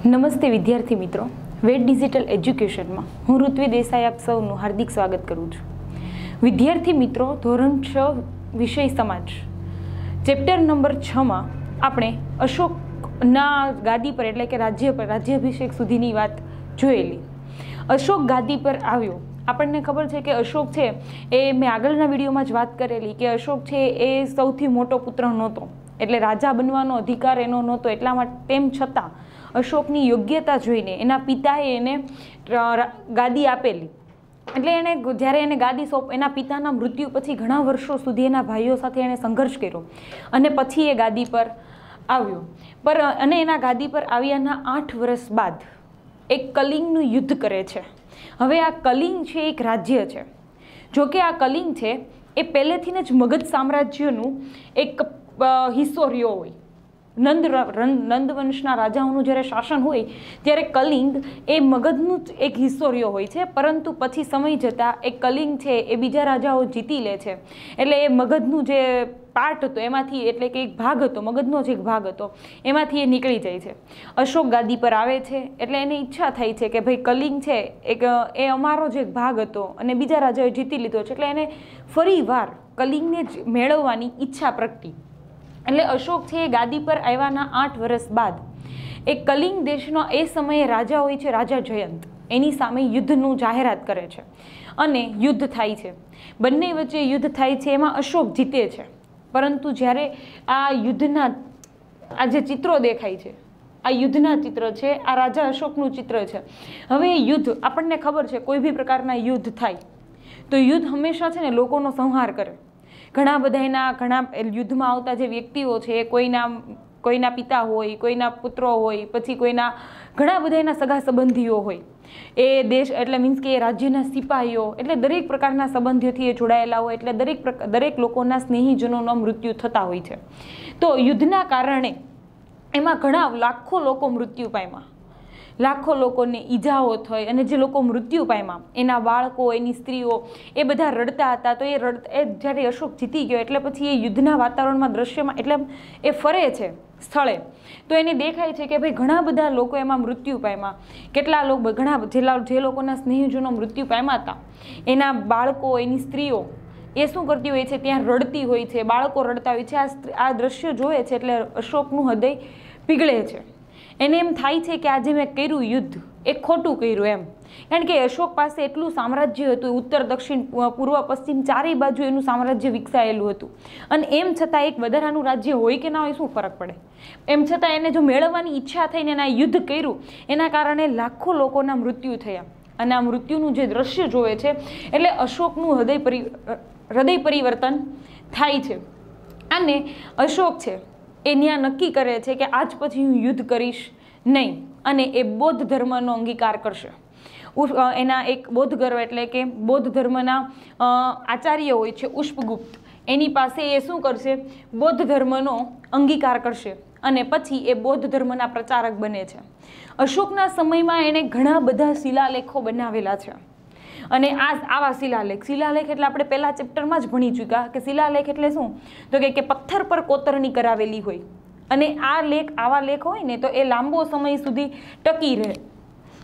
નમસ્તે વિદ્યાર્થી મિત્રો, વેદ ડિજિટલ એજ્યુકેશનમાં હું ઋત્વી દેસાઈ આપ સૌનું હાર્દિક સ્વાગત કરું છું. વિદ્યાર્થી મિત્રો, ધોરણ 6 વિષય સમાજ ચેપ્ટર નંબર 6માં આપણે અશોકના ગાદી પર એટલે કે રાજ્યાભિષેક સુધીની વાત જોયેલી. અશોક ગાદી પર આવ્યો. આપણને ખબર છે કે અશોક છે એ મેં આગળના વિડીયોમાં જ વાત કરેલી કે અશોક છે એ સૌથી મોટો પુત્ર નહોતો, એટલે રાજા બનવાનો અધિકાર એનો નહોતો. એટલા માટે તેમ છતાં અશોકની યોગ્યતા જોઈને એના પિતાએ એને ગાદી આપેલી. એટલે એને જ્યારે એને ગાદી એના પિતાના મૃત્યુ પછી ઘણા વર્ષો સુધી એના ભાઈઓ સાથે એણે સંઘર્ષ કર્યો અને પછી એ ગાદી પર આવ્યો. અને એના ગાદી પર આવ્યાના 8 વર્ષ બાદ એક કલિંગનું યુદ્ધ કરે છે. હવે આ કલિંગ છે એક રાજ્ય છે. જોકે આ કલિંગ છે એ પહેલેથી જ મગધ સામ્રાજ્યનું એક હિસ્સો રહ્યો હોય. નંદવંશના રાજાઓનું જ્યારે શાસન હોય ત્યારે કલિંગ એ મગધનું જ એક હિસ્સો રહ્યો હોય છે, પરંતુ પછી સમય જતાં એ કલિંગ છે એ બીજા રાજાઓ જીતી લે છે. એટલે એ મગધનું જે પાર્ટ હતો એમાંથી, એટલે કે એક ભાગ હતો, મગધનો જ એક ભાગ હતો, એમાંથી એ નીકળી જાય છે. અશોક ગાદી પર આવે છે એટલે એને ઈચ્છા થાય છે કે ભાઈ કલિંગ છે એ અમારો જ એક ભાગ હતો અને બીજા રાજાઓએ જીતી લીધો છે, એટલે એને ફરી વાર કલિંગને જ મેળવવાની ઈચ્છા પ્રગટી. એટલે અશોક છે એ ગાદી પર આવ્યાના 8 વર્ષ બાદ એ કલિંગ દેશનો એ સમયે રાજા હોય છે, રાજા જયંત, એની સામે યુદ્ધનું જાહેરાત કરે છે અને યુદ્ધ થાય છે. બંને વચ્ચે યુદ્ધ થાય છે. એમાં અશોક જીતે છે. પરંતુ જ્યારે આ યુદ્ધના આ જે ચિત્રો દેખાય છે, આ યુદ્ધના ચિત્ર છે, આ રાજા અશોકનું ચિત્ર છે. હવે યુદ્ધ, આપણને ખબર છે કોઈ બી પ્રકારના યુદ્ધ થાય તો યુદ્ધ હંમેશા છે ને લોકોનો સંહાર કરે. ઘણા યુદ્ધમાં આવતા જે વ્યક્તિઓ છે કોઈના પિતા હોય, કોઈના પુત્રો હોય, પછી ઘણા બધા એના સગા સંબંધીઓ હોય, એ દેશ એટલે મીન્સ કે એ રાજ્યના સિપાહીઓ, એટલે દરેક પ્રકારના સંબંધીઓથી એ જોડાયેલા હોય, એટલે દરેક લોકોના સ્નેહીજનોના મૃત્યુ થતા હોય છે. તો યુદ્ધના કારણે એમાં ઘણા લાખો લોકો મૃત્યુ પામ્યા, લાખો લોકોને ઈજાઓ થઈ અને જે લોકો મૃત્યુ પામ્યા એના બાળકો, એની સ્ત્રીઓ, એ બધા રડતા હતા. તો એ જ્યારે અશોક જીતી ગયો એટલે પછી એ યુદ્ધના વાતાવરણમાં, દ્રશ્યમાં, એટલે એ ફરે છે સ્થળે તો એને દેખાય છે કે ભાઈ ઘણા બધા લોકો એમાં મૃત્યુ પામ્યા. કેટલા લોકો, જે લોકોના સ્નેહીજનો મૃત્યુ પામ્યા હતા, એના બાળકો, એની સ્ત્રીઓ એ શું કરતી હોય છે, ત્યાં રડતી હોય છે, બાળકો રડતા હોય છે. આ દ્રશ્ય જોવે છે એટલે અશોકનું હૃદય પીગળે છે. એને એમ થાય છે કે આજે મેં કર્યું યુદ્ધ એ ખોટું કર્યું એમ. કારણ કે અશોક પાસે એટલું સામ્રાજ્ય હતું, ઉત્તર, દક્ષિણ, પૂર્વ, પશ્ચિમ ચારેય બાજુ એનું સામ્રાજ્ય વિકસાયેલું હતું. અને એમ છતાં એક વધારાનું રાજ્ય હોય કે ના હોય શું ફરક પડે. એમ છતાં એને જો મેળવવાની ઈચ્છા થઈને એના યુદ્ધ કર્યું, એના કારણે લાખો લોકોના મૃત્યુ થયા. અને આ મૃત્યુનું જે દ્રશ્ય જોવે છે એટલે અશોકનું હૃદય પરિવર્તન થાય છે. અને અશોક છે એ ત્યાં નક્કી કરે છે કે આજ પછી હું યુદ્ધ કરીશ નહીં, અને એ બૌદ્ધ ધર્મનો અંગીકાર કરશે. એના એક બૌદ્ધ ધર્મ એટલે કે બૌદ્ધ ધર્મના આચાર્ય હોય છે પુષ્પગુપ્ત, એની પાસે એ શું કરશે, બૌદ્ધ ધર્મનો અંગીકાર કરશે અને પછી એ બૌદ્ધ ધર્મના પ્રચારક બને છે. અશોકના સમયમાં એણે ઘણા બધા શિલાલેખો બનાવેલા છે. અને આવા શિલાલેખ એટલે આપણે પહેલા ચેપ્ટરમાં જ ભણી ચૂક્યા કે શિલાલેખ એટલે શું, તો કે પથ્થર પર કોતરણી કરાવેલી હોય. અને આવા લેખ હોય ને તો એ લાંબો સમય સુધી ટકી રહે,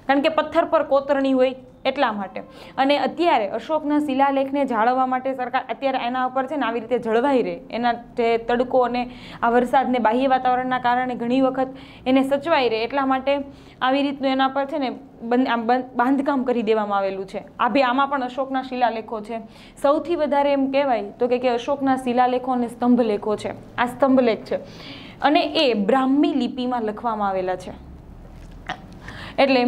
કારણ કે પથ્થર પર કોતરણી હોય એટલા માટે. અને અત્યારે અશોકના શિલાલેખને જાળવવા માટે સરકાર અત્યારે એના ઉપર છે ને આવી રીતે જળવાઈ રહે, એના જે તડકો અને આ વરસાદને બાહ્ય વાતાવરણના કારણે ઘણી વખત એને સચવાઈ રહે એટલા માટે આવી રીતનું એના પર છે ને બાંધકામ કરી દેવામાં આવેલું છે. આમાં પણ અશોકના શિલાલેખો છે. સૌથી વધારે એમ કહેવાય તો કે અશોકના શિલાલેખો અને સ્તંભલેખો છે. આ સ્તંભલેખ છે અને એ બ્રાહ્મી લિપિમાં લખવામાં આવેલા છે. એટલે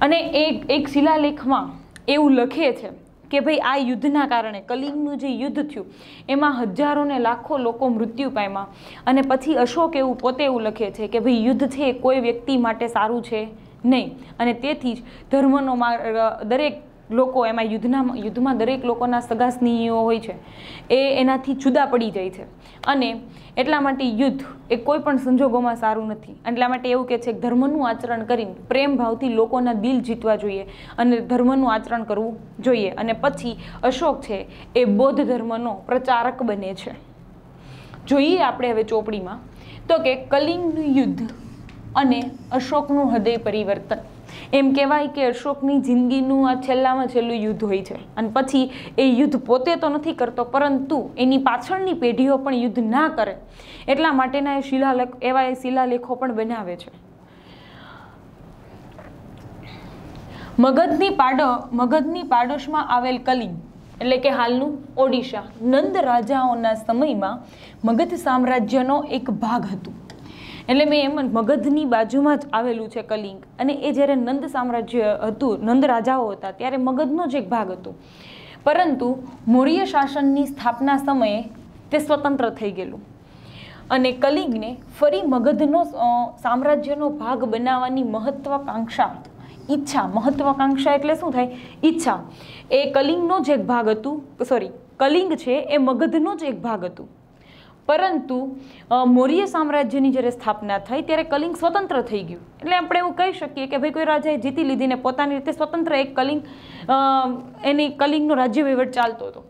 અને એક શિલાલેખમાં એવું લખે છે કે ભાઈ આ યુદ્ધના કારણે, કલિંગનું જે યુદ્ધ થયું એમાં હજારો ને લાખો લોકો મૃત્યુ પામ્યા. અને પછી અશોક પોતે એવું લખે છે કે ભાઈ યુદ્ધ છે એ કોઈ વ્યક્તિ માટે સારું છે નહીં, અને તેથી જ ધર્મનો દરેક લોકો એમાં યુદ્ધમાં દરેક લોકોના સગા સ્નેહીઓ હોય છે એ એનાથી જુદા પડી જાય છે. અને એટલા માટે યુદ્ધ એ કોઈ પણ સંજોગોમાં સારું નથી. એટલા માટે એવું કહે છે કે ધર્મનું આચરણ કરીને પ્રેમ ભાવથી લોકોના દિલ જીતવા જોઈએ અને ધર્મનું આચરણ કરવું જોઈએ. અને પછી અશોક છે એ બૌદ્ધ ધર્મનો પ્રચારક બને છે. જોઈએ આપણે હવે ચોપડીમાં તો કે કલિંગનું યુદ્ધ અને અશોકનું હૃદય પરિવર્તન. એમ કહેવાય કે અશોકની જિંદગીનું આ છેલ્લામાં છેલ્લું યુદ્ધ હોય છે અને પછી એ યુદ્ધ પોતે તો નથી કરતો, પરંતુ એની પાછળની પેઢીઓ પણ યુદ્ધ ના કરે એટલા માટેના એ શિલાલેખો પણ બનાવે છે. મગધની પાડોશમાં આવેલ કલિંગ એટલે કે હાલનું ઓડિશા નંદ રાજાઓના સમયમાં મગધ સામ્રાજ્યનો એક ભાગ હતું. એટલે મેં એમ મગધની બાજુમાં જ આવેલું છે કલિંગ, અને એ જ્યારે નંદ સામ્રાજ્ય હતું, નંદ રાજાઓ હતા, ત્યારે મગધનો જ એક ભાગ હતો. પરંતુ મૌર્ય શાસનની સ્થાપના સમયે તે સ્વતંત્ર થઈ ગયેલું અને કલિંગને ફરી મગધનો સામ્રાજ્યનો ભાગ બનાવવાની મહત્વાકાંક્ષા એટલે શું થાય? ઈચ્છા. એ કલિંગનો જ એક ભાગ હતું, કલિંગ છે એ મગધનો જ એક ભાગ હતું. પરંતુ મૌર્ય સામ્રાજ્યની જ્યારે સ્થાપના થઈ ત્યારે કલિંગ સ્વતંત્ર થઈ ગયું. એટલે આપણે એવું કહી શકીએ કે ભાઈ કોઈ રાજાએ જીતી લીધી ને પોતાની રીતે સ્વતંત્ર એક કલિંગનો રાજ્ય વહીવટ ચાલતો હતો.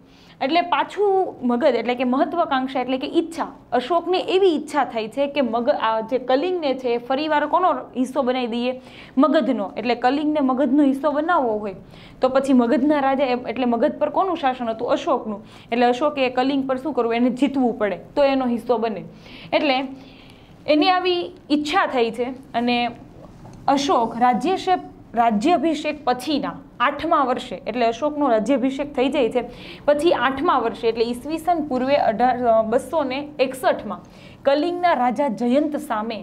એટલે પાછું મગધ એટલે કે મહત્વાકાંક્ષા એટલે કે ઈચ્છા, અશોકને એવી ઈચ્છા થઈ છે કે જે કલિંગને છે ફરીવાર કોનો હિસ્સો બનાવી દઈએ? મગધનો. એટલે કલિંગને મગધનો હિસ્સો બનાવવો હોય તો પછી મગધના રાજા એટલે મગધ પર કોનું શાસન હતું? અશોકનું. એટલે અશોકે કલિંગ પર શું કરવું? એને જીતવું પડે તો એનો હિસ્સો બને. એટલે એની આવી ઈચ્છા થઈ છે અને અશોક રાજ્યાભિષેક પછીના 8મા વર્ષે એટલે અશોકનો રાજ્યાભિષેક થઈ જાય છે પછી 8મા વર્ષે એટલે ઈસવીસન પૂર્વે 261માં કલિંગના રાજા જયંત સામે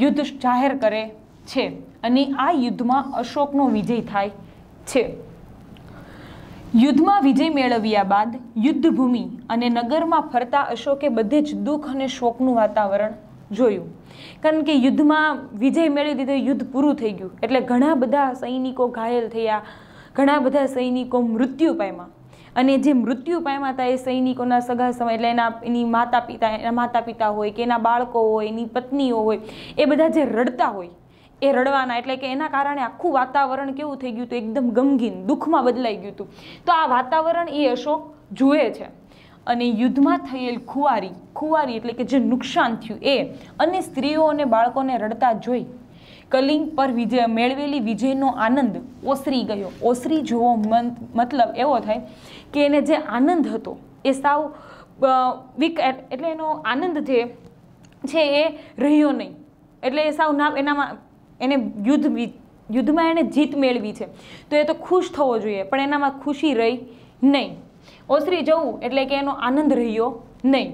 યુદ્ધ જાહેર કરે છે અને આ યુદ્ધમાં અશોકનો વિજય થાય છે. યુદ્ધમાં વિજય મેળવ્યા બાદ યુદ્ધભૂમિ અને નગરમાં ફરતા અશોકે બધે જ દુઃખ અને શોકનું વાતાવરણ જોયું. કારણ કે યુદ્ધમાં વિજય મેળવી દીધો, યુદ્ધ પૂરું થઈ ગયું એટલે ઘણા બધા સૈનિકો ઘાયલ થયા, ઘણા બધા સૈનિકો મૃત્યુ પામ્યા. અને જે મૃત્યુ પામ્યા હતા એ સૈનિકોના સગા સમય એટલે એના માતા પિતા હોય કે એના બાળકો હોય, એની પત્નીઓ હોય, એ બધા જે રડતા હોય એ રડવાના. એટલે કે એના કારણે આખું વાતાવરણ કેવું થઈ ગયું હતું? એકદમ ગમગીન દુઃખમાં બદલાઈ ગયું હતું. તો આ વાતાવરણ એ અશોક જુએ છે અને યુદ્ધમાં થયેલ ખુવારી એટલે કે જે નુકસાન થયું એ અને સ્ત્રીઓ અને બાળકોને રડતા જોઈ કલિંગ પર મેળવેલી વિજયનો આનંદ ઓસરી ગયો. ઓસરી જોવો મતલબ એવો થાય કે એને જે આનંદ હતો એ સાવ એટલે એનો આનંદ જે છે એ રહ્યો નહીં. એટલે એ સાવ એને યુદ્ધમાં એને જીત મેળવી છે તો એ તો ખુશ થવો જોઈએ, પણ એનામાં ખુશી રહી નહીં. ઓસરી જવું એટલે કે એનો આનંદ રહ્યો નહીં.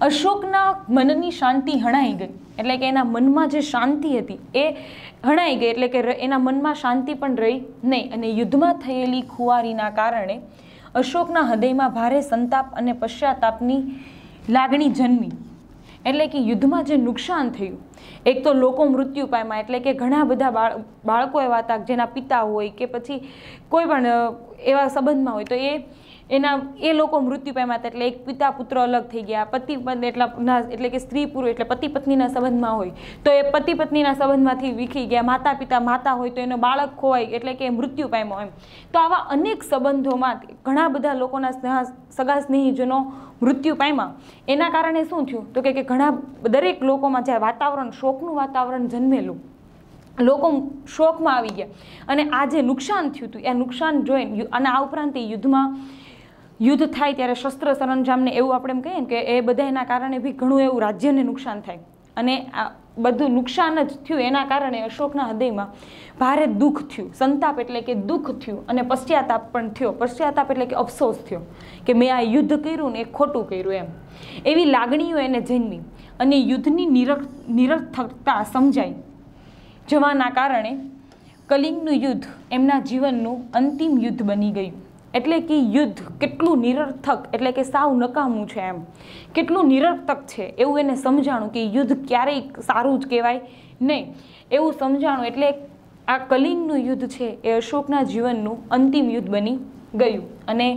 અશોકના મનની શાંતિ હણાઈ ગઈ એટલે કે એના મનમાં જે શાંતિ હતી એ હણાઈ ગઈ એટલે કે એના મનમાં શાંતિ પણ રહી નહીં. અને યુદ્ધમાં થયેલી ખુવારીના કારણે અશોકના હૃદયમાં ભારે સંતાપ અને પશ્ચાતાપની લાગણી જન્મી. એટલે કે યુદ્ધમાં જે નુકસાન થયું, એક તો લોકો મૃત્યુ પામ્યા એટલે કે ઘણા બધા બાળકો એવા હતા જેના પિતા હોય કે પછી કોઈ પણ એવા સંબંધમાં હોય તો એ લોકો મૃત્યુ પામ્યા હતા. એટલે એક પિતા પુત્ર અલગ થઈ ગયા, પતિ એટલે કે સ્ત્રી પુરુષ એટલે પતિ પત્નીના સંબંધમાં હોય તો એ પતિ પત્નીના સંબંધમાંથી વિખી ગયા, માતા હોય તો એનો બાળક ખોવાય એટલે કે મૃત્યુ પામ્યો એમ. તો આવા અનેક સંબંધોમાં ઘણા બધા લોકોના સગા સ્નેહીજનો મૃત્યુ પામ્યા. એના કારણે શું થયું તો કે દરેક લોકોમાં જે વાતાવરણ શોકનું વાતાવરણ જન્મેલું, લોકો શોકમાં આવી ગયા અને આ જે નુકસાન થયું હતું એ નુકસાન જોઈને અને આ ઉપરાંત યુદ્ધ થાય ત્યારે શસ્ત્ર સરંજામને એવું આપણે એમ કહીએ ને કે એ બધા એના કારણે બી ઘણું એવું રાજ્યને નુકસાન થાય અને આ બધું નુકસાન જ થયું. એના કારણે અશોકના હૃદયમાં ભારે દુઃખ થયું, સંતાપ એટલે કે દુઃખ થયું અને પશ્ચાતાપ પણ થયો. પશ્ચાતાપ એટલે કે અફસોસ થયો કે મેં આ યુદ્ધ કર્યું ને એ ખોટું કર્યું એમ. એવી લાગણીઓ એને જન્મી અને યુદ્ધની નિરર્થકતા સમજાઈ જવાના કારણે કલિંગનું યુદ્ધ એમના જીવનનું અંતિમ યુદ્ધ બની ગયું. એટલે કે યુદ્ધ કેટલું નિરર્થક એટલે કે સાવ નકામું છે એમ, કેટલું નિરર્થક છે એવું એને સમજાણું કે યુદ્ધ ક્યારેય સારું જ કહેવાય નહીં એવું સમજાણું. એટલે આ કલિંગનું યુદ્ધ છે એ અશોકના જીવનનું અંતિમ યુદ્ધ બની ગયું અને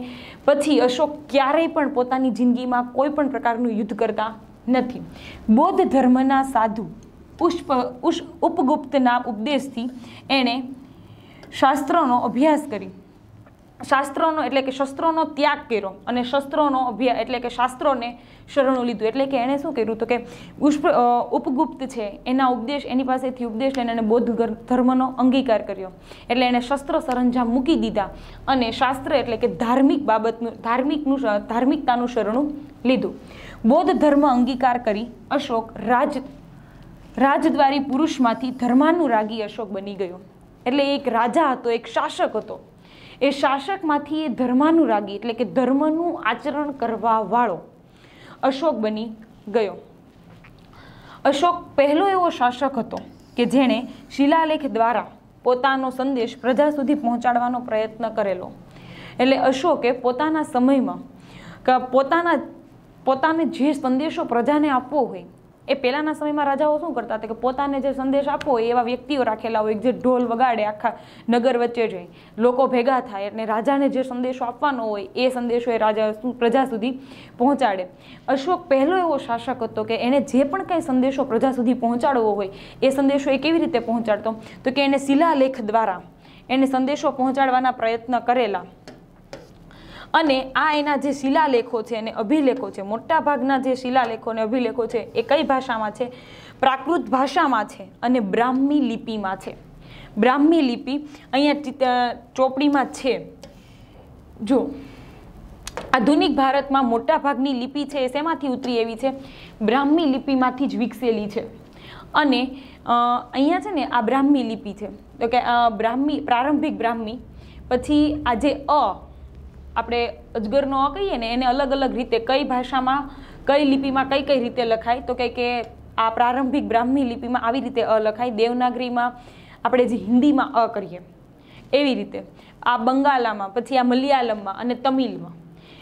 પછી અશોક ક્યારેય પણ પોતાની જિંદગીમાં કોઈ પણ પ્રકારનું યુદ્ધ કરતા નથી. બૌદ્ધ ધર્મના સાધુ ઉપગુપ્તના ઉપદેશથી એણે શાસ્ત્રોનો અભ્યાસ કરી શાસ્ત્રોનો એટલે કે શસ્ત્રોનો ત્યાગ કર્યો અને શસ્ત્રોનો અભ્યાસ એટલે કે શાસ્ત્રોને શરણું લીધું. એટલે કે એણે શું કર્યું તો કે ઉપગુપ્ત છે એના ઉપદેશ, એની પાસેથી ઉપદેશ લઈને એને બૌદ્ધ ધર્મનો અંગીકાર કર્યો. એટલે એણે શસ્ત્ર સરંજામ મૂકી દીધા અને શાસ્ત્ર એટલે કે ધાર્મિક બાબતનું ધાર્મિકતાનું શરણું લીધું. બૌદ્ધ ધર્મ અંગીકાર કરી અશોક રાજદ્વારી પુરુષમાંથી ધર્માનુરાગી અશોક બની ગયો. એટલે એક રાજા હતો, એક શાસક હતો. એ શાસકમાંથી એ ધર્માનુરાગી એટલે કે ધર્મનું આચરણ કરવા વાળો અશોક બની ગયો. અશોક પહેલો એવો શાસક હતો કે જેણે શિલાલેખ દ્વારા પોતાનો સંદેશ પ્રજા સુધી પહોંચાડવાનો પ્રયત્ન કરેલો. એટલે અશોકે પોતાના સમયમાં પોતાને જે સંદેશો પ્રજાને આપવો હોય, એ પહેલાના સમયમાં રાજાઓ શું કરતા હતા કે પોતાને જે સંદેશ આપવો હોય એવા વ્યક્તિઓ રાખેલા હોય, જે ઢોલ વગાડે આખા નગર વચ્ચે જઈ, લોકો ભેગા થાય એટલે રાજાને જે સંદેશો આપવાનો હોય એ સંદેશો એ રાજા પ્રજા સુધી પહોંચાડે. અશોક પહેલો એવો શાસક હતો કે એને જે પણ કંઈ સંદેશો પ્રજા સુધી પહોંચાડવો હોય એ સંદેશો એ કેવી રીતે પહોંચાડતો તો કે એને શિલાલેખ દ્વારા એને સંદેશો પહોંચાડવાના પ્રયત્ન કરેલા. અને આ એના જે શિલાલેખો છે અને અભિલેખો છે, મોટા ભાગના જે શિલાલેખો અને અભિલેખો છે એ કઈ ભાષામાં છે? પ્રાકૃત ભાષામાં છે અને બ્રાહ્મી લિપિમાં છે. બ્રાહ્મી લિપિ અહીંયા ચોપડીમાં છે. જો આધુનિક ભારતમાં મોટા ભાગની લિપિ છે એ શેમાંથી ઉતરી એવી છે? બ્રાહ્મી લિપિમાંથી જ વિકસેલી છે. અને અહીંયા છે ને આ બ્રાહ્મી લિપિ છે તો કે પ્રારંભિક બ્રાહ્મી, પછી આ જે આપણે અજગરનો અ કહીએ ને એને અલગ અલગ રીતે કઈ ભાષામાં કઈ લિપિમાં કઈ રીતે લખાય તો કે આ પ્રારંભિક બ્રાહ્મી લિપિમાં આવી રીતે અ લખાય, દેવનાગરીમાં આપણે જે હિન્દીમાં અ કરીએ એવી રીતે, આ બંગાળામાં, પછી આ મલયાલમમાં અને તમિલમાં.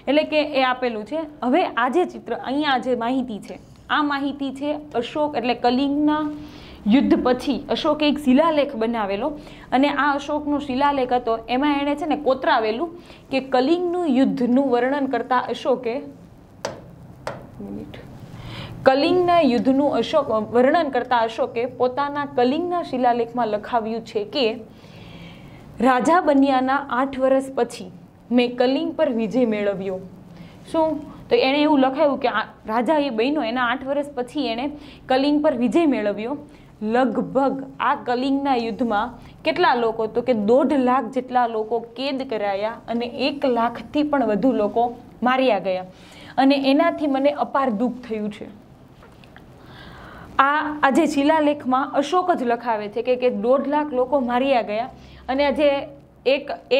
એટલે કે એ આપેલું છે. હવે આ જે ચિત્ર અહીંયા જે માહિતી છે આ માહિતી છે અશોક એટલે કલિંગના યુદ્ધ પછી અશોકે એક શિલાલેખ બનાવેલો અને આ અશોકનો શિલાલેખ હતો. એમાં એણે છે ને કોતરાવેલું કે કલિંગનું યુદ્ધનું વર્ણન કરતા અશોકે કલિંગના યુદ્ધનું વર્ણન કરતા અશોકે પોતાના કલિંગના શિલાલેખમાં લખાવ્યું છે કે રાજા બન્યાના 8 વર્ષ પછી મેં કલિંગ પર વિજય મેળવ્યો. શું તો એણે એવું લખાયું કે રાજા એ બન્યો એના 8 વર્ષ પછી એણે કલિંગ પર વિજય મેળવ્યો. લગભગ આ કલિંગના યુદ્ધમાં કેટલા લોકો તો કે 1.5 લાખ જેટલા લોકો કેદ કરાયા અને 1 લાખથી પણ વધુ લોકો માર્યા ગયા. અને એનાથી મને અપાર દુઃખ થયું છે. આ જે શિલાલેખમાં અશોક જ લખાવે છે કે 1.5 લાખ લોકો માર્યા ગયા અને આજે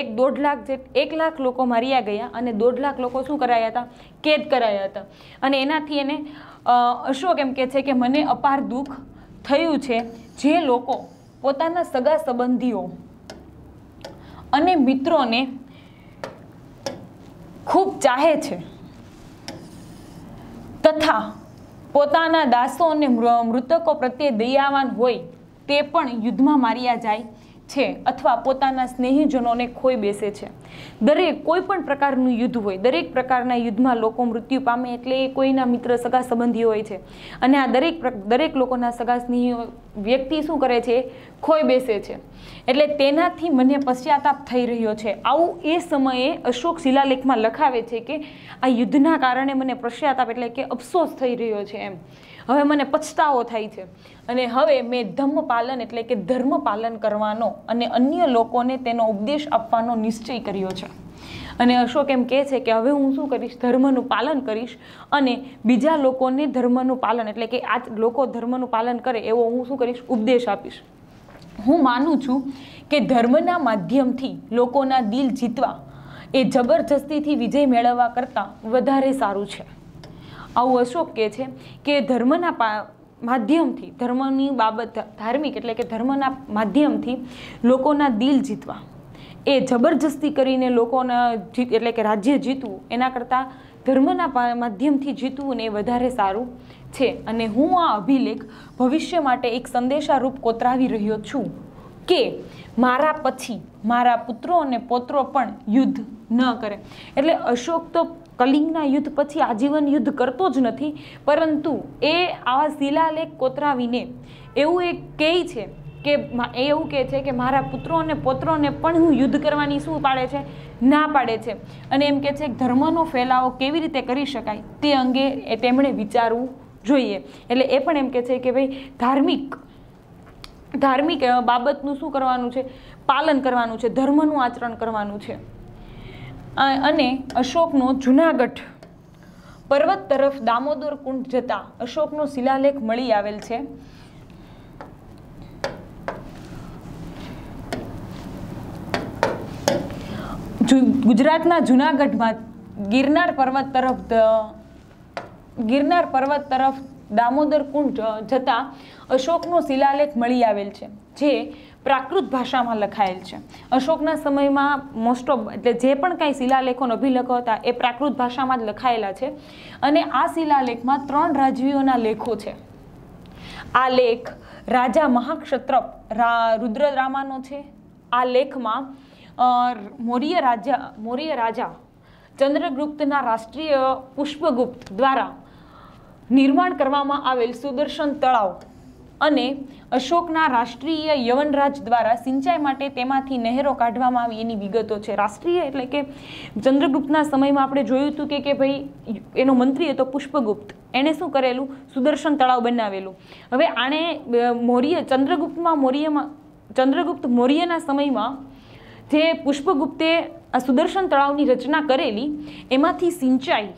1 લાખ લોકો માર્યા ગયા અને 1.5 લાખ લોકો શું કરાયા હતા? કેદ કરાયા હતા. અને એનાથી એને અશોક એમ કહે છે કે મને અપાર દુઃખ થયું છે. જે લોકો પોતાના સગા સંબંધીઓ અને મિત્રોને ખૂબ ચાહે છે તથા પોતાના દાસો અને મૃતકો પ્રત્યે દયાવાન હોય તે પણ યુદ્ધમાં માર્યા જાય છે અથવા પોતાના સ્નેહીજનોને ખોઈ બેસે છે. કોઈ પણ પ્રકારનું યુદ્ધ હોય, દરેક પ્રકારના યુદ્ધમાં લોકો મૃત્યુ પામે એટલે એ કોઈના મિત્ર સગા સંબંધીઓ હોય છે અને આ દરેક લોકોના સગા સ્નેહી વ્યક્તિ શું કરે છે? ખોઈ બેસે છે. એટલે તેનાથી મને પશ્ચાતાપ થઈ રહ્યો છે. આવું એ સમયે અશોક શિલાલેખમાં લખાવે છે કે આ યુદ્ધના કારણે મને પશ્ચાતાપ એટલે કે અફસોસ થઈ રહ્યો છે. એમ હવે મને પછતાવો થાય છે અને હવે મેં ધમ્મ પાલન એટલે કે ધર્મ પાલન કરવાનો અને અન્ય લોકોને તેનો ઉપદેશ આપવાનો નિશ્ચય કર્યો છે. અને અશોક એમ કહે છે કે હવે હું શું કરીશ? ધર્મનું પાલન કરીશ અને બીજા લોકોને ધર્મનું પાલન એટલે કે આ લોકો ધર્મનું પાલન કરે એવો હું શું કરીશ? ઉપદેશ આપીશ. હું માનું છું કે ધર્મના માધ્યમથી લોકોના દિલ જીતવા એ જબરજસ્તીથી વિજય મેળવવા કરતાં વધારે સારું છે. આવું અશોક કહે છે કે ધર્મના માધ્યમથી, ધર્મની બાબત ધાર્મિક એટલે કે ધર્મના માધ્યમથી લોકોના દિલ જીતવા એ જબરજસ્તી કરીને લોકોના એટલે કે રાજ્ય જીતવું એના કરતાં ધર્મના માધ્યમથી જીતવું ને એ વધારે સારું છે. અને હું આ અભિલેખ ભવિષ્ય માટે એક સંદેશારૂપ કોતરાવી રહ્યો છું કે મારા પછી મારા પુત્રો અને પૌત્રો પણ યુદ્ધ ન કરે. એટલે અશોક તો કલિંગના યુદ્ધ પછી આજીવન યુદ્ધ કરતો જ નથી, પરંતુ એ આવા શિલાલેખ કોતરાવીને એવું એક કહે છે કે એ એવું કહે છે કે મારા પુત્રો અને પૌત્રોને પણ હું યુદ્ધ કરવાની શું પાડે છે, ના પાડે છે. અને એમ કહે છે કે ધર્મનો ફેલાવો કેવી રીતે કરી શકાય તે અંગે તેમણે વિચારવું જોઈએ. એટલે એ પણ એમ કહે છે કે ભાઈ ધાર્મિક બાબતનું શું કરવાનું છે, પાલન કરવાનું છે, ધર્મનું આચરણ કરવાનું છે. અને અશોકનો જુનાગઢ પર્વત તરફ દામોદર કુંડ જતા અશોકનો શિલાલેખ મળી આવેલ છે. ગુજરાતના જુનાગઢમાં ગિરનાર પર્વત તરફ દામોદર કુંડ જતા અશોકનો શિલાલેખ મળી આવેલ છે, જે પ્રાકૃત ભાષામાં લખાયેલ છે. અશોકના સમયમાં મોસ્ટ ઓફ એટલે જે પણ કાંઈ શિલાલેખો અભિલેખો હતા એ પ્રાકૃત ભાષામાં જ લખાયેલા છે. અને આ શિલાલેખમાં 3 રાજવીઓના લેખો છે. આ લેખ રાજા મહાક્ષત્રપ રુદ્રરામાનો છે. આ લેખમાં મૌર્ય રાજા ચંદ્રગુપ્તના રાષ્ટ્રીય પુષ્પગુપ્ત દ્વારા નિર્માણ કરવામાં આવેલ સુદર્શન તળાવ અને અશોકના રાષ્ટ્રીય યવનરાજ દ્વારા સિંચાઈ માટે તેમાંથી નહેરો કાઢવામાં આવી એની વિગતો છે. રાષ્ટ્રીય એટલે કે ચંદ્રગુપ્તના સમયમાં આપણે જોયું હતું કે ભાઈ એનો મંત્રી હતો પુષ્પગુપ્ત, એણે શું કરેલું, સુદર્શન તળાવ બનાવેલું. હવે આણે ચંદ્રગુપ્ત મૌર્યના સમયમાં જે પુષ્પગુપ્તે આ સુદર્શન તળાવની રચના કરેલી એમાંથી સિંચાઈ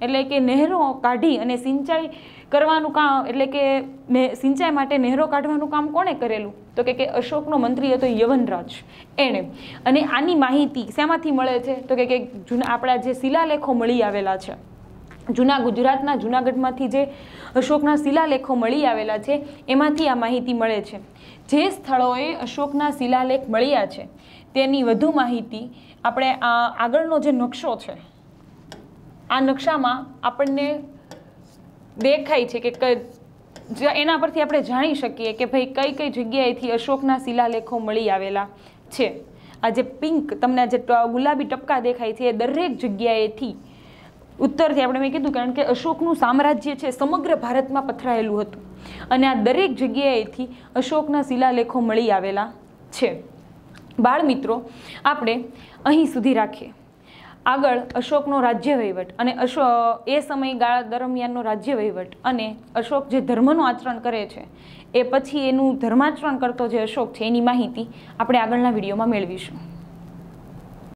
એટલે કે નહેરો કાઢી અને સિંચાઈ કરવાનું કામ એટલે કે સિંચાઈ માટે નહેરો કાઢવાનું કામ કોણે કરેલું, તો કે અશોકનો મંત્રી હતો યવનરાજ, એણે. અને આની માહિતી શેમાંથી મળે છે, તો કે આપણા જે શિલાલેખો મળી આવેલા છે ગુજરાતના જુનાગઢમાંથી જે અશોકના શિલાલેખો મળી આવેલા છે એમાંથી આ માહિતી મળે છે. જે સ્થળોએ અશોકના શિલાલેખ મળ્યા છે તેની વધુ માહિતી આપણે આગળનો જે નકશો છે આ નકશામાં આપણને દેખાય છે કે એના પરથી આપણે જાણી શકીએ કે ભાઈ કઈ કઈ જગ્યાએથી અશોકના શિલાલેખો મળી આવેલા છે. આ જે પિંક તમને જે ગુલાબી ટપકા દેખાય છે એ દરેક જગ્યાએથી ઉત્તરથી આપણે મેં કીધું કારણ કે અશોકનું સામ્રાજ્ય છે સમગ્ર ભારતમાં પથરાયેલું હતું અને આ દરેક જગ્યાએથી અશોકના શિલાલેખો મળી આવેલા છે. બાળ મિત્રો, આપણે અહીં સુધી રાખીએ. આગળ અશોકનો રાજ્ય વહીવટ અને એ સમયગાળા દરમિયાનનો રાજ્ય વહીવટ અને અશોક જે ધર્મનું આચરણ કરે છે એ પછી એનું ધર્માચરણ કરતો જે અશોક છે એની માહિતી આપણે આગળના વિડીયોમાં મેળવીશું.